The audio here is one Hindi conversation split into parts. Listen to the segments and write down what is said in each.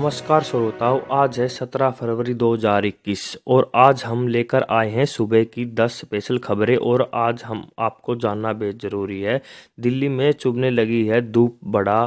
नमस्कार श्रोताओं, आज है 17 फरवरी 2021 और आज हम लेकर आए हैं सुबह की 10 स्पेशल खबरें। और आज हम आपको जानना बेहद ज़रूरी है। दिल्ली में चुभने लगी है धूप, बढ़ा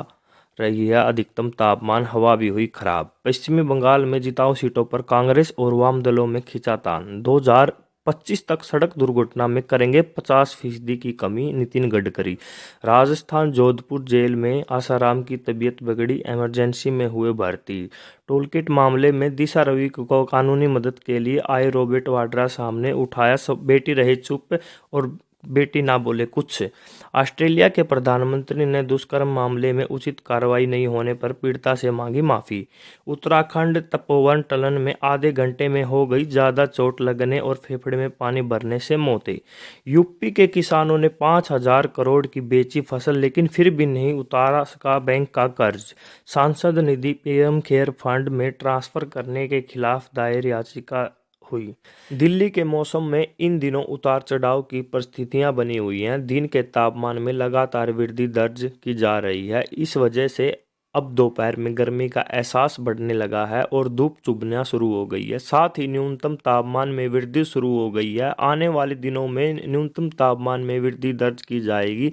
रही है अधिकतम तापमान, हवा भी हुई खराब। पश्चिमी बंगाल में जिताऊ सीटों पर कांग्रेस और वाम दलों में खींचातान। 2025 तक सड़क दुर्घटना में करेंगे 50% की कमी, नितिन गडकरी। राजस्थान जोधपुर जेल में आसाराम की तबीयत बिगड़ी, इमरजेंसी में हुए भर्ती। टोलकिट मामले में दिशा रवि को कानूनी मदद के लिए आए रॉबर्ट वाड्रा सामने उठाया सब, बेटी रहे चुप और बेटी ना बोले कुछ। ऑस्ट्रेलिया के प्रधानमंत्री ने दुष्कर्म मामले में उचित कार्रवाई नहीं होने पर पीड़िता से मांगी माफी। उत्तराखंड तपोवन टनल में आधे घंटे में हो गई ज्यादा चोट लगने और फेफड़े में पानी भरने से मौतें। यूपी के किसानों ने 5,000 करोड़ की बेची फसल, लेकिन फिर भी नहीं उतारा सका बैंक का कर्ज। सांसद निधि पीएम केयर फंड में ट्रांसफर करने के खिलाफ दायर याचिका हुई। दिल्ली के मौसम में इन दिनों उतार चढ़ाव की परिस्थितियां बनी हुई हैं। दिन के तापमान में लगातार वृद्धि दर्ज की जा रही है। इस वजह से अब दोपहर में गर्मी का एहसास बढ़ने लगा है और धूप चुभना शुरू हो गई है। साथ ही न्यूनतम तापमान में वृद्धि शुरू हो गई है। आने वाले दिनों में न्यूनतम तापमान में वृद्धि दर्ज की जाएगी।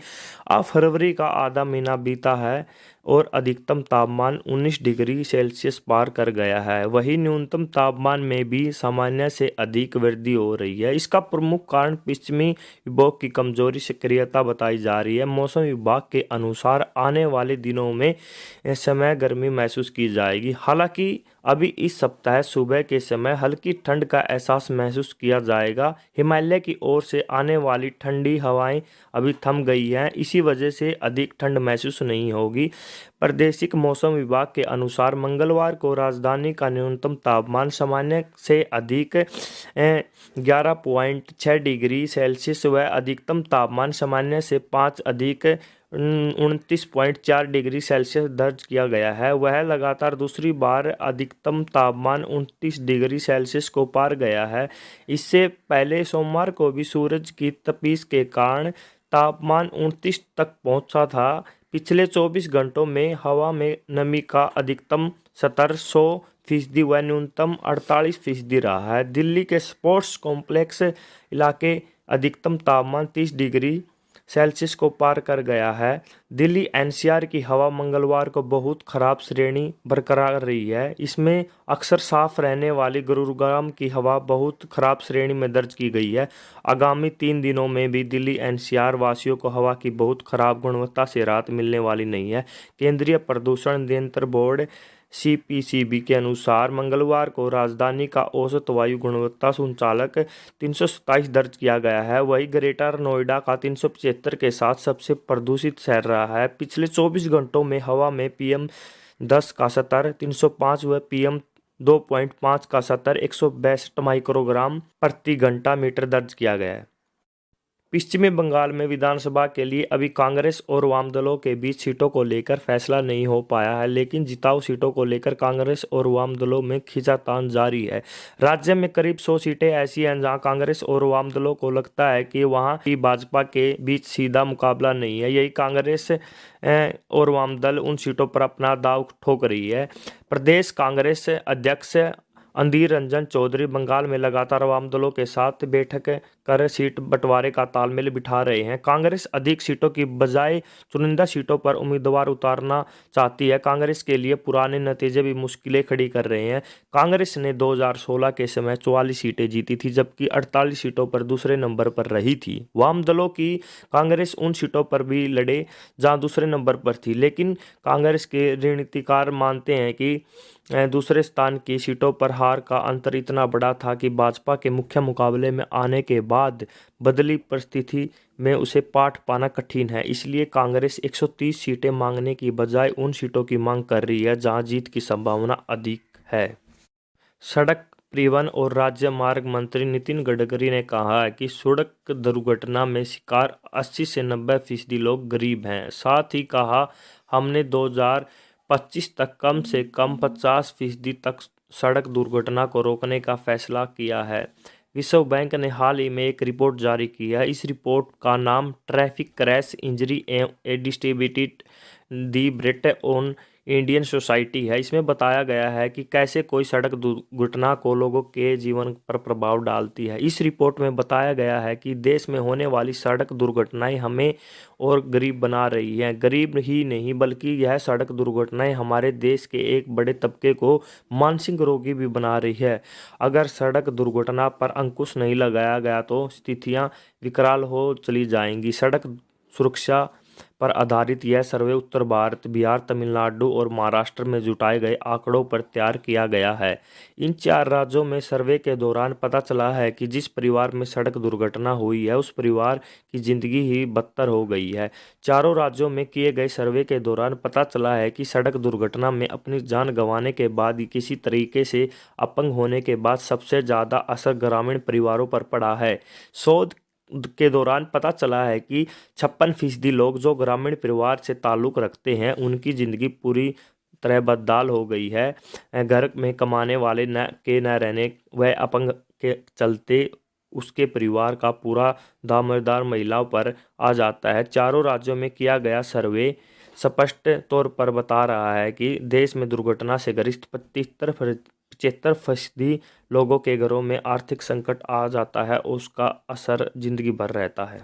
अब फरवरी का आधा महीना बीता है और अधिकतम तापमान 19 डिग्री सेल्सियस पार कर गया है। वहीं न्यूनतम तापमान में भी सामान्य से अधिक वृद्धि हो रही है। इसका प्रमुख कारण पश्चिमी विक्षोभ की कमजोरी सक्रियता बताई जा रही है। मौसम विभाग के अनुसार आने वाले दिनों में समय गर्मी महसूस की जाएगी। हालांकि अभी इस सप्ताह सुबह के समय हल्की ठंड का एहसास महसूस किया जाएगा। हिमालय की ओर से आने वाली ठंडी हवाएं अभी थम गई हैं, इसी वजह से अधिक ठंड महसूस नहीं होगी। प्रादेशिक मौसम विभाग के अनुसार मंगलवार को राजधानी का न्यूनतम तापमान सामान्य से अधिक 11.6 डिग्री सेल्सियस व अधिकतम तापमान सामान्य से 5 अधिक 29.4 डिग्री सेल्सियस दर्ज किया गया है। वह लगातार दूसरी बार अधिकतम तापमान 29 डिग्री सेल्सियस को पार गया है। इससे पहले सोमवार को भी सूरज की तपिश के कारण तापमान 29 तक पहुंचा था। पिछले 24 घंटों में हवा में नमी का अधिकतम 1700% व न्यूनतम 48% रहा है। दिल्ली के स्पोर्ट्स कॉम्प्लेक्स इलाके अधिकतम तापमान 30 डिग्री सेल्सियस को पार कर गया है। दिल्ली एनसीआर की हवा मंगलवार को बहुत खराब श्रेणी बरकरार रही है। इसमें अक्सर साफ रहने वाली गुरुग्राम की हवा बहुत खराब श्रेणी में दर्ज की गई है। आगामी 3 दिनों में भी दिल्ली एनसीआर वासियों को हवा की बहुत खराब गुणवत्ता से राहत मिलने वाली नहीं है। केंद्रीय प्रदूषण नियंत्रण बोर्ड सीपीसीबी के अनुसार मंगलवार को राजधानी का औसत वायु गुणवत्ता सूचकांक 327 दर्ज किया गया है। वहीं ग्रेटर नोएडा का 375 के साथ सबसे प्रदूषित शहर रहा है। पिछले 24 घंटों में हवा में PM10 का स्तर 305 व PM2.5 का स्तर 162 माइक्रोग्राम प्रति घंटा मीटर दर्ज किया गया है। पश्चिमी बंगाल में विधानसभा के लिए अभी कांग्रेस और वाम दलों के बीच सीटों को लेकर फैसला नहीं हो पाया है, लेकिन जिताऊ सीटों को लेकर कांग्रेस और वाम दलों में खींचातान जारी है। राज्य में करीब 100 सीटें ऐसी हैं जहां कांग्रेस और वाम दलों को लगता है कि वहां की भाजपा के बीच सीधा मुकाबला नहीं है। यही कांग्रेस और वाम दल उन सीटों पर अपना दांव ठोक रही है। प्रदेश कांग्रेस अध्यक्ष अधीर रंजन चौधरी बंगाल में लगातार वाम दलों के साथ बैठक कर सीट बंटवारे का तालमेल बिठा रहे हैं। कांग्रेस अधिक सीटों की बजाय चुनिंदा सीटों पर उम्मीदवार उतारना चाहती है। कांग्रेस के लिए पुराने नतीजे भी मुश्किलें खड़ी कर रहे हैं। कांग्रेस ने 2016 के समय 44 सीटें जीती थी, जबकि 48 सीटों पर दूसरे नंबर पर रही थी। वाम दलों की कांग्रेस उन सीटों पर भी लड़े जहां दूसरे नंबर पर थी, लेकिन कांग्रेस के रणनीतिकार मानते हैं कि दूसरे स्थान की सीटों पर हार का अंतर इतना बड़ा था कि भाजपा के मुख्य मुकाबले में आने के बाद बदली परिस्थिति में उसे पाठ पाना कठिन है। इसलिए कांग्रेस 130 सीटें मांगने की बजाय उन सीटों की मांग कर रही है जहां जीत की संभावना अधिक है। सड़क परिवहन और राज्य मार्ग मंत्री नितिन गडकरी ने कहा है कि सड़क दुर्घटना में शिकार 80 से 90% लोग गरीब हैं। साथ ही कहा, हमने 2025 तक कम से कम 50% तक सड़क दुर्घटना को रोकने का फैसला किया है। विश्व बैंक ने हाल ही में एक रिपोर्ट जारी की है। इस रिपोर्ट का नाम traffic crash injury a distributed the burden on Indian society है। इसमें बताया गया है कि कैसे कोई सड़क दुर्घटना को लोगों के जीवन पर प्रभाव डालती है। इस रिपोर्ट में बताया गया है कि देश में होने वाली सड़क दुर्घटनाएं हमें और गरीब बना रही हैं। गरीब ही नहीं बल्कि यह सड़क दुर्घटनाएं हमारे देश के एक बड़े तबके को मानसिक रोगी भी बना रही है। अगर सड़क दुर्घटना पर अंकुश नहीं लगाया गया तो स्थितियां विकराल हो चली जाएंगी। सड़क सुरक्षा पर आधारित यह सर्वे उत्तर भारत, बिहार, तमिलनाडु और महाराष्ट्र में जुटाए गए आंकड़ों पर तैयार किया गया है। इन 4 राज्यों में सर्वे के दौरान पता चला है कि जिस परिवार में सड़क दुर्घटना हुई है उस परिवार की जिंदगी ही बदतर हो गई है। चारों राज्यों में किए गए सर्वे के दौरान पता चला है कि सड़क दुर्घटना में अपनी जान गंवाने के बाद किसी तरीके से अपंग होने के बाद सबसे ज़्यादा असर ग्रामीण परिवारों पर पड़ा है। शोध के दौरान पता चला है कि 56% लोग जो ग्रामीण परिवार से ताल्लुक़ रखते हैं उनकी ज़िंदगी पूरी तरह बदहाल हो गई है। घर में कमाने वाले न रहने व अपंग के चलते उसके परिवार का पूरा दामदार महिलाओं पर आ जाता है। चारों राज्यों में किया गया सर्वे स्पष्ट तौर पर बता रहा है कि देश में दुर्घटना से ग्रस्त 75% लोगों के घरों में आर्थिक संकट आ जाता है और उसका असर जिंदगी भर रहता है।